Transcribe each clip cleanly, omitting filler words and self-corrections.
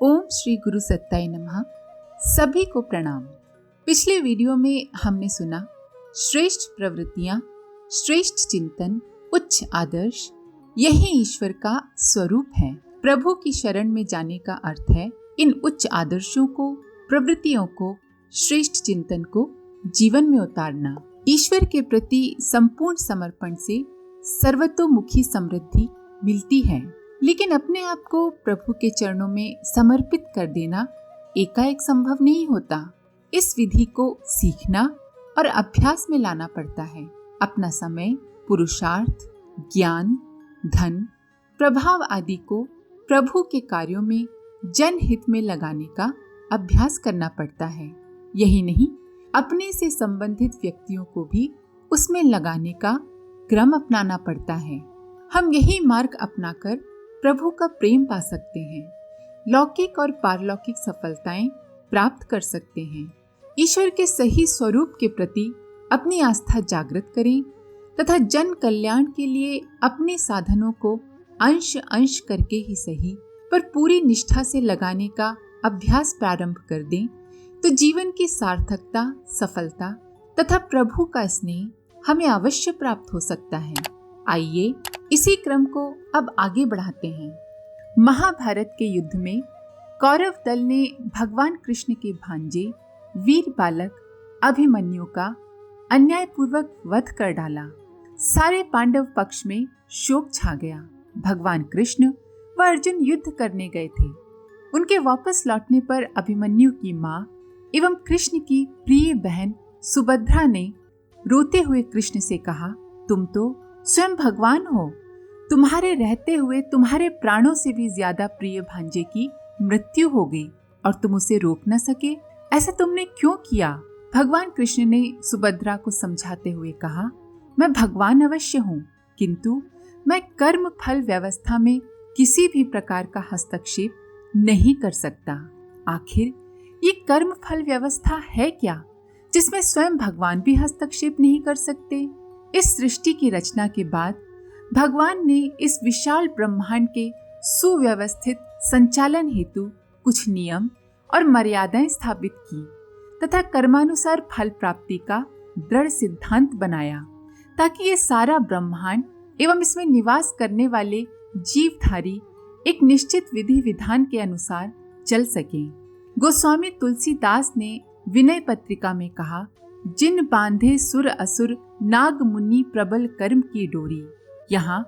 ओम श्री गुरु सत्ताय नमः। सभी को प्रणाम। पिछले वीडियो में हमने सुना श्रेष्ठ प्रवृत्तियां, श्रेष्ठ चिंतन, उच्च आदर्श, यही ईश्वर का स्वरूप है। प्रभु की शरण में जाने का अर्थ है इन उच्च आदर्शों को, प्रवृत्तियों को, श्रेष्ठ चिंतन को जीवन में उतारना। ईश्वर के प्रति संपूर्ण समर्पण से सर्वतोमुखी समृद्धि मिलती है, लेकिन अपने आप को प्रभु के चरणों में समर्पित कर देना एकाएक संभव नहीं होता। इस विधि को सीखना और अभ्यास में लाना पड़ता है। अपना समय, पुरुषार्थ, ज्ञान, धन, प्रभाव आदि को प्रभु के कार्यों में जनहित में लगाने का अभ्यास करना पड़ता है। यही नहीं, अपने से संबंधित व्यक्तियों को भी उसमें लगाने का क्रम अपनाना पड़ता है। हम यही मार्ग अपनाकर प्रभु का प्रेम पा सकते हैं, लौकिक और पारलौकिक सफलताएं प्राप्त कर सकते हैं। ईश्वर के सही स्वरूप के प्रति अपनी आस्था जागृत करें तथा जन कल्याण के लिए अपने साधनों को अंश अंश करके ही सही पर पूरी निष्ठा से लगाने का अभ्यास प्रारंभ कर दें तो जीवन की सार्थकता, सफलता तथा प्रभु का स्नेह हमें अवश्य प्राप्त हो सकता है। आइए इसी क्रम को अब आगे बढ़ाते हैं। महाभारत के युद्ध में कौरव दल ने भगवान कृष्ण के भांजे वीर बालक अभिमन्यु का अन्यायपूर्वक वध कर डाला। सारे पांडव पक्ष में शोक छा गया। भगवान कृष्ण व अर्जुन युद्ध करने गए थे। उनके वापस लौटने पर अभिमन्यु की माँ एवं कृष्ण की प्रिय बहन सुभद्रा ने रोते हुए कृष्ण से कहा, तुम तो स्वयं भगवान हो। तुम्हारे रहते हुए तुम्हारे प्राणों से भी ज्यादा प्रिय भांजे की मृत्यु हो गई और तुम उसे रोक न सके। ऐसा तुमने क्यों किया? भगवान कृष्ण ने सुभद्रा को समझाते हुए कहा, मैं भगवान अवश्य हूँ, किंतु मैं कर्म फल व्यवस्था में किसी भी प्रकार का हस्तक्षेप नहीं कर सकता। आखिर ये कर्म फल व्यवस्था है क्या जिसमें स्वयं भगवान भी हस्तक्षेप नहीं कर सकते? इस सृष्टि की रचना के बाद भगवान ने इस विशाल ब्रह्मांड के सुव्यवस्थित संचालन हेतु कुछ नियम और मर्यादाएं स्थापित की तथा कर्मानुसार फल प्राप्ति का दृढ़ सिद्धांत बनाया ताकि ये सारा ब्रह्मांड एवं इसमें निवास करने वाले जीवधारी एक निश्चित विधि विधान के अनुसार चल सके। गोस्वामी तुलसीदास ने विनय पत्रिका में कहा, जिन बांधे सुर असुर नाग मुनि प्रबल कर्म की डोरी। यहाँ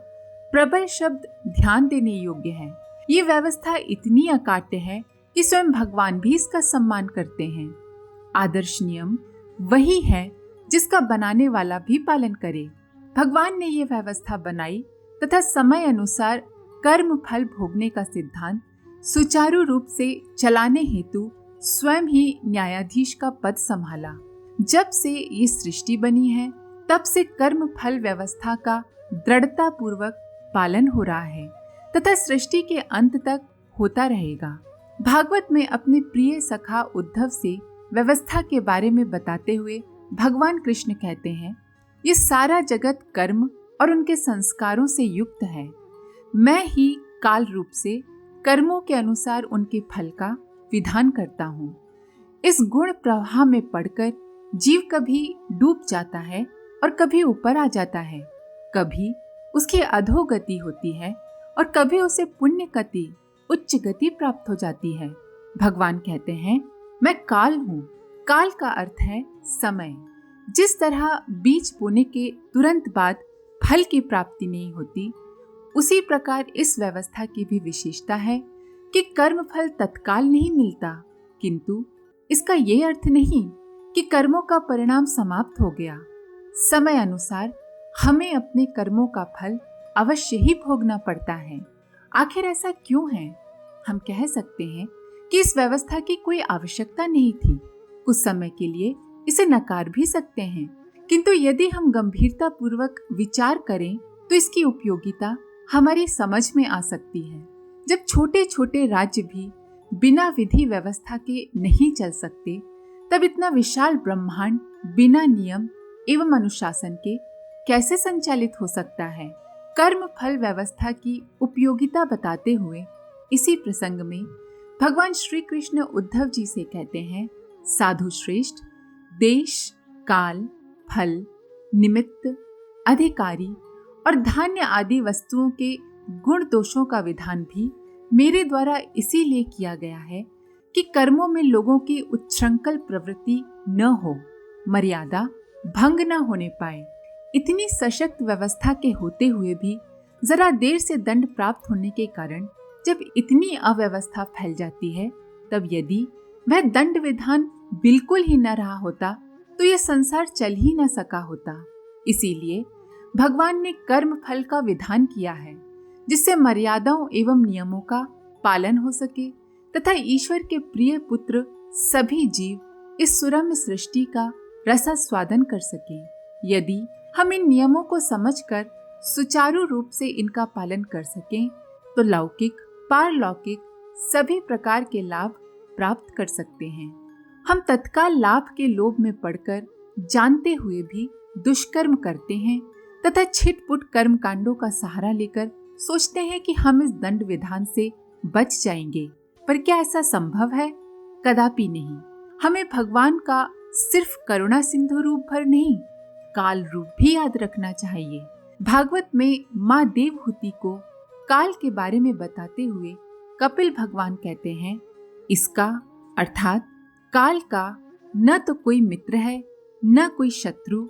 प्रबल शब्द ध्यान देने योग्य है। ये व्यवस्था इतनी अकाट्य है कि स्वयं भगवान भी इसका सम्मान करते हैं। आदर्श नियम वही है जिसका बनाने वाला भी पालन करे। भगवान ने ये व्यवस्था बनाई तथा समय अनुसार कर्म फल भोगने का सिद्धांत सुचारू रूप से चलाने हेतु स्वयं ही न्यायाधीश का पद संभाला। जब से ये सृष्टि बनी है तब से कर्म फल व्यवस्था का दृढ़ता पूर्वक पालन हो रहा है तथा सृष्टि के अंत तक होता रहेगा। भागवत में अपने प्रिय सखा उद्धव से व्यवस्था के बारे में बताते हुए भगवान कृष्ण कहते हैं, ये सारा जगत कर्म और उनके संस्कारों से युक्त है। मैं ही काल रूप से कर्मों के अनुसार उनके फल का विधान करता हूँ। इस गुण प्रवाह में पड़कर जीव कभी डूब जाता है और कभी ऊपर आ जाता है, कभी उसकी अधोगति होती है और कभी उसे पुण्य गति, उच्च गति प्राप्त हो जाती है। भगवान कहते हैं, मैं काल हूँ। काल का अर्थ है समय। जिस तरह बीज बोने के तुरंत बाद फल की प्राप्ति नहीं होती, उसी प्रकार इस व्यवस्था की भी विशेषता है कि कर्म फल तत्काल नहीं मिलता, किंतु इसका ये अर्थ नहीं कि कर्मों का परिणाम समाप्त हो गया। समय अनुसार हमें अपने कर्मों का फल अवश्य ही भोगना पड़ता है। आखिर ऐसा क्यों है? हम कह सकते हैं कि इस व्यवस्था की कोई आवश्यकता नहीं थी। कुछ समय के लिए इसे नकार भी सकते हैं, किंतु यदि हम गंभीरता पूर्वक विचार करें तो इसकी उपयोगिता हमारी समझ में आ सकती है। जब छोटे छोटे राज्य भी बिना विधि व्यवस्था के नहीं चल सकते, तब इतना विशाल ब्रह्मांड बिना नियम एवं अनुशासन के कैसे संचालित हो सकता है? कर्म फल व्यवस्था की उपयोगिता बताते हुए इसी प्रसंग में भगवान श्री कृष्ण उद्धव जी से कहते हैं, साधु श्रेष्ठ, देश, काल, फल, निमित्त, अधिकारी और धान्य आदि वस्तुओं के गुण दोषों का विधान भी मेरे द्वारा इसीलिए किया गया है कि कर्मों में लोगों की उच्छृंखल प्रवृत्ति न हो, मर्यादा भंग न होने पाए। इतनी सशक्त व्यवस्था के होते हुए भी जरा देर से दंड प्राप्त होने के कारण जब इतनी अव्यवस्था फैल जाती है, तब यदि वह दंड विधान बिल्कुल ही न रहा होता तो यह संसार चल ही न सका होता। इसीलिए भगवान ने कर्म फल का विधान किया है, जिससे मर्यादाओं एवं नियमों का पालन हो सके तथा ईश्वर के प्रिय पुत्र सभी जीव इस सुरम्य सृष्टि का रसास्वादन कर सके। यदि हम इन नियमों को समझकर सुचारू रूप से इनका पालन कर सकें तो लौकिक पारलौकिक सभी प्रकार के लाभ प्राप्त कर सकते हैं। हम तत्काल लाभ के लोभ में पड़कर जानते हुए भी दुष्कर्म करते हैं तथा छिटपुट कर्म कांडों का सहारा लेकर सोचते हैं कि हम इस दंड विधान से बच जाएंगे। पर क्या ऐसा संभव है? कदापि नहीं। हमें भगवान का सिर्फ करुणा सिंधु रूप भर नहीं, काल रूप भी याद रखना चाहिए। भागवत में माँ देवहूति को काल के बारे में बताते हुए कपिल भगवान कहते हैं, इसका अर्थात काल का न तो कोई मित्र है, न कोई शत्रु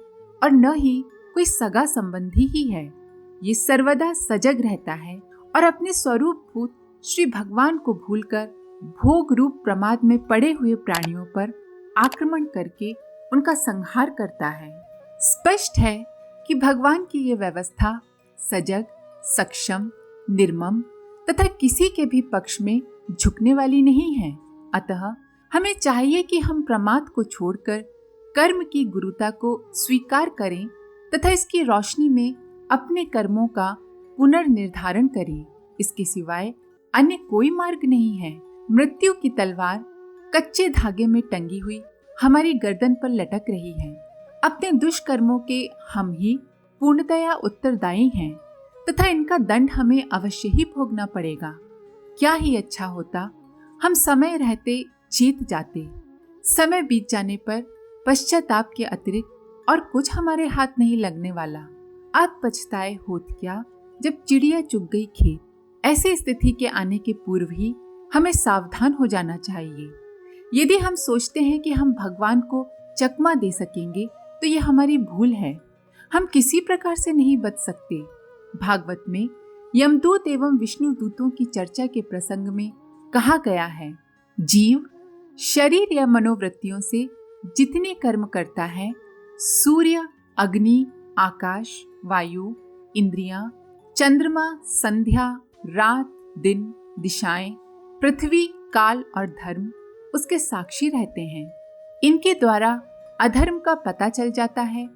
और न ही कोई सगा संबंधी ही है। ये सर्वदा सजग रहता है और अपने स्वरूप भूत श्री भगवान को भूलकर भोग रूप प्रमाद में पड़े हुए प्राणियों पर आक्रमण करके उनका संहार करता है। स्पष्ट है कि भगवान की ये व्यवस्था सजग, सक्षम, निर्मम तथा किसी के भी पक्ष में झुकने वाली नहीं है। अतः हमें चाहिए कि हम प्रमाद को छोड़कर कर्म की गुरुता को स्वीकार करें तथा इसकी रोशनी में अपने कर्मों का पुनर्निर्धारण करें। इसके सिवाय अन्य कोई मार्ग नहीं है। मृत्यु की तलवार कच्चे धागे में टंगी हुई हमारी गर्दन पर लटक रही है। अपने दुष्कर्मों के हम ही पूर्णतया उत्तरदायी हैं तथा इनका दंड हमें अवश्य ही भोगना पड़ेगा। क्या ही अच्छा होता हम समय रहते जीत जाते। समय बीत जाने पर पश्चाताप के अतिरिक्त और कुछ हमारे हाथ नहीं लगने वाला। अब पछताए होत क्या जब चिड़िया चुग गई खेत। ऐसी स्थिति के आने के पूर्व ही हमें सावधान हो जाना चाहिए। यदि हम सोचते हैं कि हम भगवान को चकमा दे सकेंगे तो यह हमारी भूल है। हम किसी प्रकार से नहीं बच सकते। भागवत में यमदूत एवं विष्णु दूतों की चर्चा के प्रसंग में कहा गया है, जीव शरीर या मनोवृत्तियों से जितने कर्म करता है, सूर्य, अग्नि, आकाश, वायु, इंद्रियां, चंद्रमा, संध्या, रात, दिन, दिशाएं, पृथ्वी, काल और धर्म उसके साक्षी रहते हैं। इनके द्वारा अधर्म का पता चल जाता है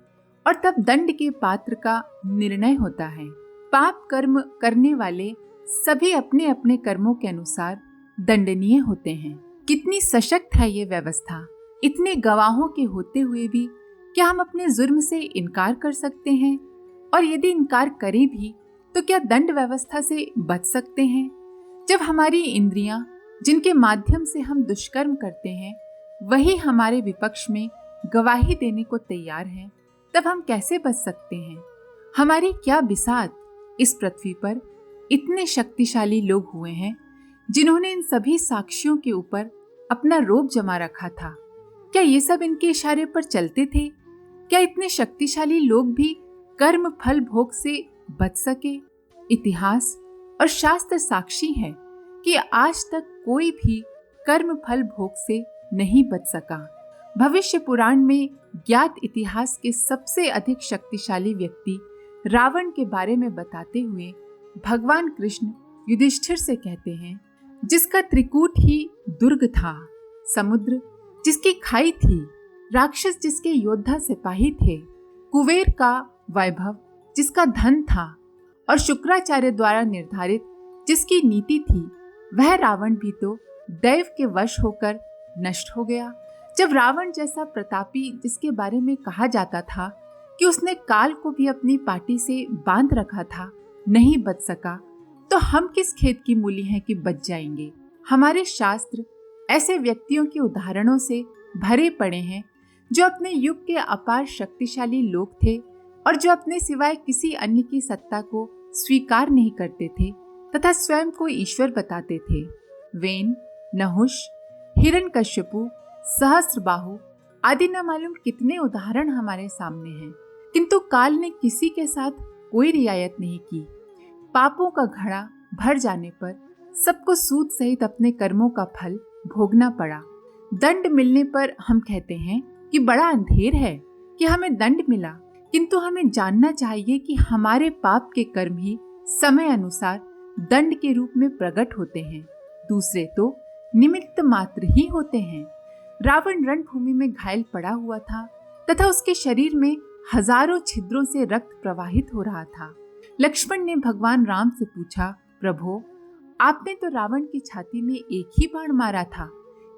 और तब दंड के पात्र का निर्णय होता है। पाप कर्म करने वाले सभी अपने अपने कर्मों के अनुसार दंडनीय होते हैं। कितनी सशक्त है ये व्यवस्था। इतने गवाहों के होते हुए भी क्या हम अपने जुर्म से इनकार कर सकते हैं? और यदि इनकार करें भी तो क्या दंड व्यवस्था से बच सकते हैं? जब हमारी इंद्रियां, जिनके माध्यम से हम दुष्कर्म करते हैं, वही हमारे विपक्ष में गवाही देने को तैयार हैं, तब हम कैसे बच सकते हैं? हमारी क्या बिसात। इस पृथ्वी पर इतने शक्तिशाली लोग हुए हैं जिन्होंने इन सभी साक्षियों के ऊपर अपना रोब जमा रखा था। क्या ये सब इनके इशारे पर चलते थे? क्या इतने शक्तिशाली लोग भी कर्म फल भोग से बच सके? इतिहास और शास्त्र साक्षी है कि आज तक कोई भी कर्म फल भोग से नहीं बच सका। भविष्य पुराण में ज्ञात इतिहास के सबसे अधिक शक्तिशाली व्यक्ति रावण के बारे में बताते हुए भगवान कृष्ण युधिष्ठिर से कहते हैं, जिसका त्रिकूट ही दुर्ग था, समुद्र जिसकी खाई थी, राक्षस जिसके योद्धा सिपाही थे, कुबेर का वैभव जिसका धन था और शुक्राचार्य द्वारा निर्धारित जिसकी नीति थी, वह रावण भी तो दैव के वश होकर नष्ट हो गया। जब रावण जैसा प्रतापी, जिसके बारे में कहा जाता था कि उसने काल को भी अपनी पाटी से बांध रखा था, नहीं बच सका, तो हम किस खेत की मूली हैं कि बच जाएंगे। हमारे शास्त्र ऐसे व्यक्तियों के उदाहरणों से भरे पड़े हैं जो अपने युग के अपार शक्तिशाली लोग थे और जो अपने सिवाय किसी अन्य की सत्ता को स्वीकार नहीं करते थे तथा स्वयं को ईश्वर बताते थे। वेन, नहुष, हिरण्यकश्यपु, सहस्त्रबाहु आदि न मालूम कितने उदाहरण हमारे सामने हैं, किंतु काल ने किसी के साथ कोई रियायत नहीं की। पापों का घड़ा भर जाने पर सबको सूद सहित अपने कर्मों का फल भोगना पड़ा। दंड मिलने पर हम कहते हैं कि बड़ा अंधेर है कि हमें दंड मिला, किंतु हमें जानना चाहिए कि हमारे पाप के कर्म ही समय अनुसार दंड के रूप में प्रकट होते हैं, दूसरे तो निमित्त मात्र ही होते हैं। रावण रणभूमि में घायल पड़ा हुआ था तथा उसके शरीर में हजारों छिद्रों से रक्त प्रवाहित हो रहा था। लक्ष्मण ने भगवान राम से पूछा, प्रभो, आपने तो रावण की छाती में एक ही बाण मारा था,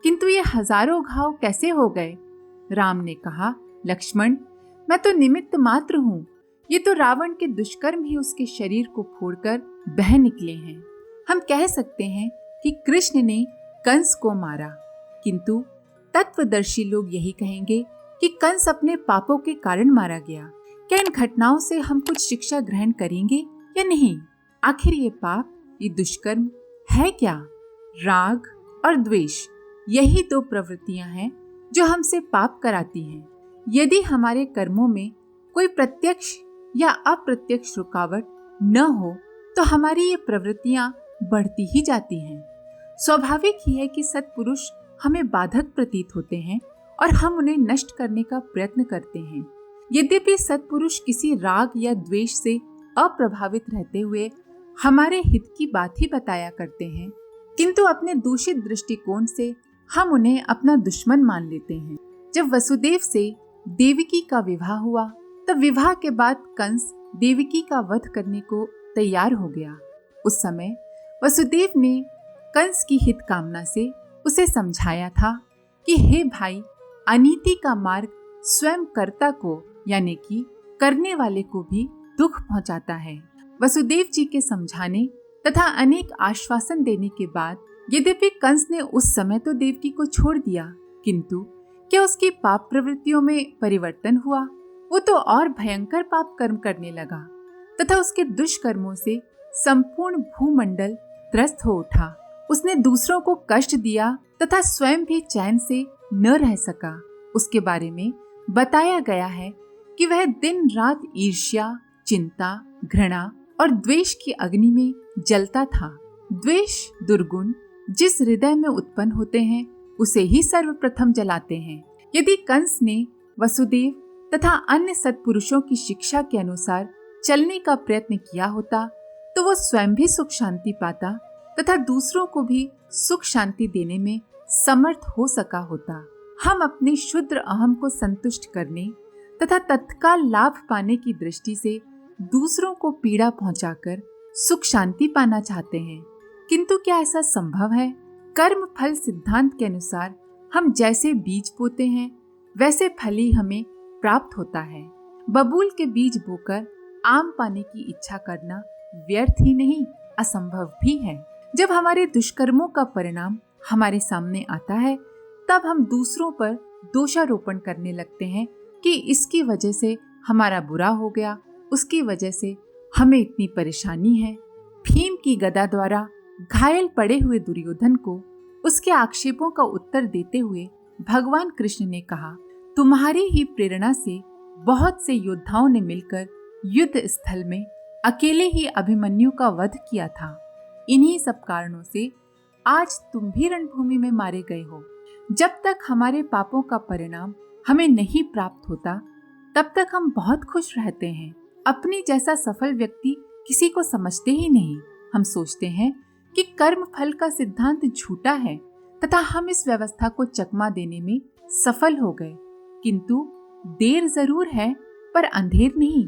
किंतु ये हजारों घाव कैसे हो गए? राम ने कहा, लक्ष्मण, मैं तो निमित्त मात्र हूँ। ये तो रावण के दुष्कर्म ही उसके शरीर को फोड़कर बह निकले हैं। हम कह सकते हैं कि कृष्ण ने कंस को मारा, किंतु तत्वदर्शी लोग यही कहेंगे कि कंस अपने पापों के कारण मारा गया। क्या इन घटनाओं से हम कुछ शिक्षा ग्रहण करेंगे या नहीं? आखिर ये पाप, ये दुष्कर्म है क्या? राग और द्वेष, यही दो प्रवृत्तियां हैं जो हमसे पाप कराती हैं। यदि हमारे कर्मों में कोई प्रत्यक्ष या अप्रत्यक्ष रुकावट न हो तो हमारी ये प्रवृत्तियां बढ़ती ही जाती हैं। स्वाभाविक ही है कि सत्पुरुष हमें बाधक प्रतीत होते हैं और हम उन्हें नष्ट करने का प्रयत्न करते हैं। यद्यपि सत्पुरुष किसी राग या द्वेष से अप्रभावित रहते हुए हमारे हित की बात ही बताया करते हैं, किंतु अपने दूषित दृष्टिकोण से हम उन्हें अपना दुश्मन मान लेते हैं। जब वसुदेव से देवकी का विवाह हुआ तब विवाह के बाद कंस देवकी का वध करने को तैयार हो गया। उस समय वसुदेव ने कंस की हित कामना से उसे समझाया था कि हे भाई, अनीति का मार्ग स्वयं कर्ता को यानी कि करने वाले को भी दुख पहुंचाता है। वसुदेव जी के समझाने तथा अनेक आश्वासन देने के बाद यद्यपि कंस ने उस समय तो देवकी को छोड़ दिया, किंतु क्या उसकी पाप प्रवृत्तियों में परिवर्तन हुआ? वो तो और भयंकर पाप कर्म करने लगा तथा उसके दुष्कर्मों से संपूर्ण भूमंडल त्रस्त हो उठा। उसने दूसरों को कष्ट दिया तथा स्वयं भी चैन से न रह सका। उसके बारे में बताया गया है कि वह दिन रात ईर्ष्या, चिंता, घृणा और द्वेष की अग्नि में जलता था। द्वेष दुर्गुण जिस हृदय में उत्पन्न होते हैं उसे ही सर्वप्रथम जलाते हैं। यदि कंस ने वसुदेव तथा अन्य सत्पुरुषों की शिक्षा के अनुसार चलने का प्रयत्न किया होता तो वो स्वयं भी सुख शांति पाता तथा दूसरों को भी सुख शांति देने में समर्थ हो सका होता। हम अपने शुद्र अहम को संतुष्ट करने तथा तत्काल लाभ पाने की दृष्टि से दूसरों को पीड़ा पहुंचाकर सुख शांति पाना चाहते हैं, किंतु क्या ऐसा संभव है? कर्म फल सिद्धांत के अनुसार हम जैसे बीज बोते हैं वैसे फल ही हमें प्राप्त होता है। बबूल के बीज बोकर आम पाने की इच्छा करना व्यर्थ ही नहीं, असंभव भी है। जब हमारे दुष्कर्मों का परिणाम हमारे सामने आता है तब हम दूसरों पर दोषारोपण करने लगते हैं कि इसकी वजह से हमारा बुरा हो गया, उसकी वजह से हमें इतनी परेशानी है। भीम की गदा द्वारा घायल पड़े हुए दुर्योधन को उसके आक्षेपों का उत्तर देते हुए भगवान कृष्ण ने कहा, तुम्हारी ही प्रेरणा से बहुत से योद्धाओं ने मिलकर युद्ध स्थल में अकेले ही अभिमन्यु का वध किया था। इन्हीं सब कारणों से आज तुम भी रणभूमि में मारे गए हो। जब तक हमारे पापों का परिणाम हमें नहीं प्राप्त होता तब तक हम बहुत खुश रहते हैं। अपने जैसा सफल व्यक्ति किसी को समझते ही नहीं। हम सोचते हैं कि कर्म फल का सिद्धांत झूठा है तथा हम इस व्यवस्था को चकमा देने में सफल हो गए, किंतु देर जरूर है पर अंधेर नहीं।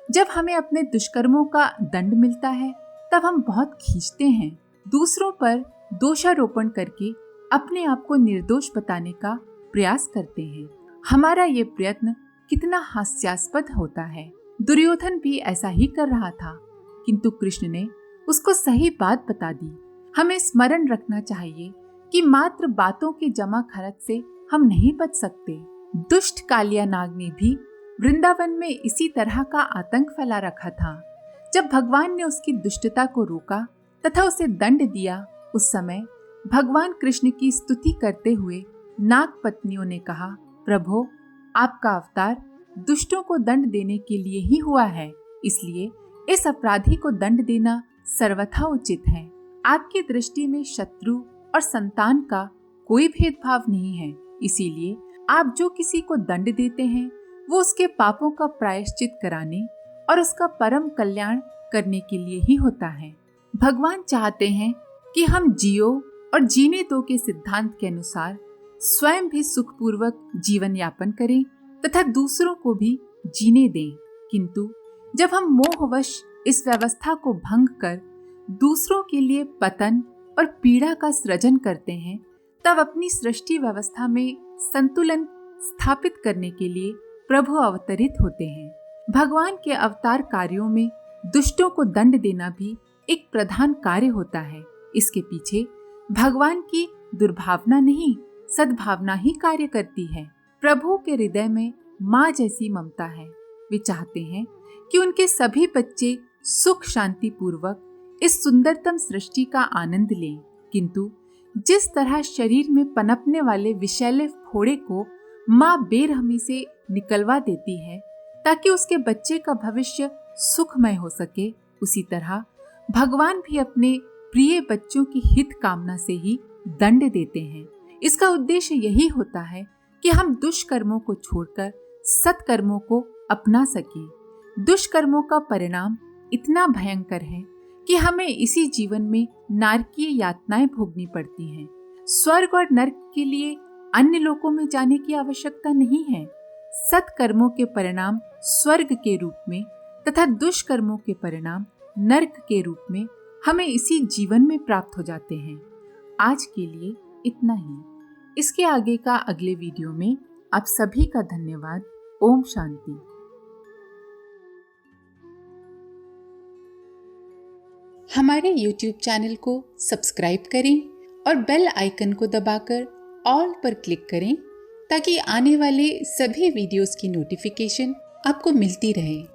जब हमें अपने दुष्कर्मों का दंड मिलता है तब हम बहुत खींचते हैं, दूसरों पर दोषारोपण करके अपने आप को निर्दोष बताने का प्रयास करते हैं। हमारा ये प्रयत्न कितना हास्यास्पद होता है। दुर्योधन भी ऐसा ही कर रहा था, किंतु कृष्ण ने उसको सही बात बता दी। हमें स्मरण रखना चाहिए कि मात्र बातों के जमा खर्च से हम नहीं बच सकते। दुष्ट कालिया नाग ने भी वृंदावन में इसी तरह का आतंक फैला रखा था। जब भगवान ने उसकी दुष्टता को रोका तथा उसे दंड दिया, उस समय भगवान कृष्ण की स्तुति करते हुए नाग पत्नियों ने कहा, प्रभो, आपका अवतार दुष्टों को दंड देने के लिए ही हुआ है, इसलिए इस अपराधी को दंड देना सर्वथा उचित है। आपकी दृष्टि में शत्रु और संतान का कोई भेदभाव नहीं है, इसीलिए आप जो किसी को दंड देते हैं वो उसके पापों का प्रायश्चित कराने और उसका परम कल्याण करने के लिए ही होता है। भगवान चाहते हैं कि हम जियो और जीने दो के सिद्धांत के अनुसार स्वयं भी सुखपूर्वक जीवन यापन करें तथा दूसरों को भी जीने दें। किंतु जब हम मोहवश इस व्यवस्था को भंग कर दूसरों के लिए पतन और पीड़ा का सृजन करते हैं, तब अपनी सृष्टि व्यवस्था में संतुलन स्थापित करने के लिए प्रभु अवतरित होते हैं। भगवान के अवतार कार्यों में दुष्टों को दंड देना भी एक प्रधान कार्य होता है। इसके पीछे भगवान की दुर्भावना नहीं, सद्भावना ही कार्य करती है। प्रभु के हृदय में माँ जैसी ममता है। वे चाहते हैं कि उनके सभी बच्चे सुख शांति पूर्वक इस सुंदरतम सृष्टि का आनंद लें। किंतु जिस तरह शरीर में पनपने वाले विषैले फोड़े को माँ बेरहमी से निकलवा देती है ताकि उसके बच्चे का भविष्य सुखमय हो सके, उसी तरह भगवान भी अपने प्रिय बच्चों की हित कामना से ही दंड देते हैं। इसका उद्देश्य यही होता है कि हम दुष्कर्मों को छोड़कर सत्कर्मों को अपना सकें। दुष्कर्मों का परिणाम इतना भयंकर है कि हमें इसी जीवन में नारकीय यातनाएं भोगनी पड़ती हैं। स्वर्ग और नरक के लिए अन्य लोकों में जाने की आवश्यकता नहीं है। सत्कर्मों के परिणाम स्वर्ग के रूप में तथा दुष्कर्मों के परिणाम नरक के रूप में हमें इसी जीवन में प्राप्त हो जाते हैं। आज के लिए इतना ही। इसके आगे का अगले वीडियो में आप सभी का धन्यवाद। ओम शांति। हमारे YouTube चैनल को सब्सक्राइब करें और बेल आइकन को दबाकर ऑल पर क्लिक करें ताकि आने वाले सभी वीडियोस की नोटिफिकेशन आपको मिलती रहे।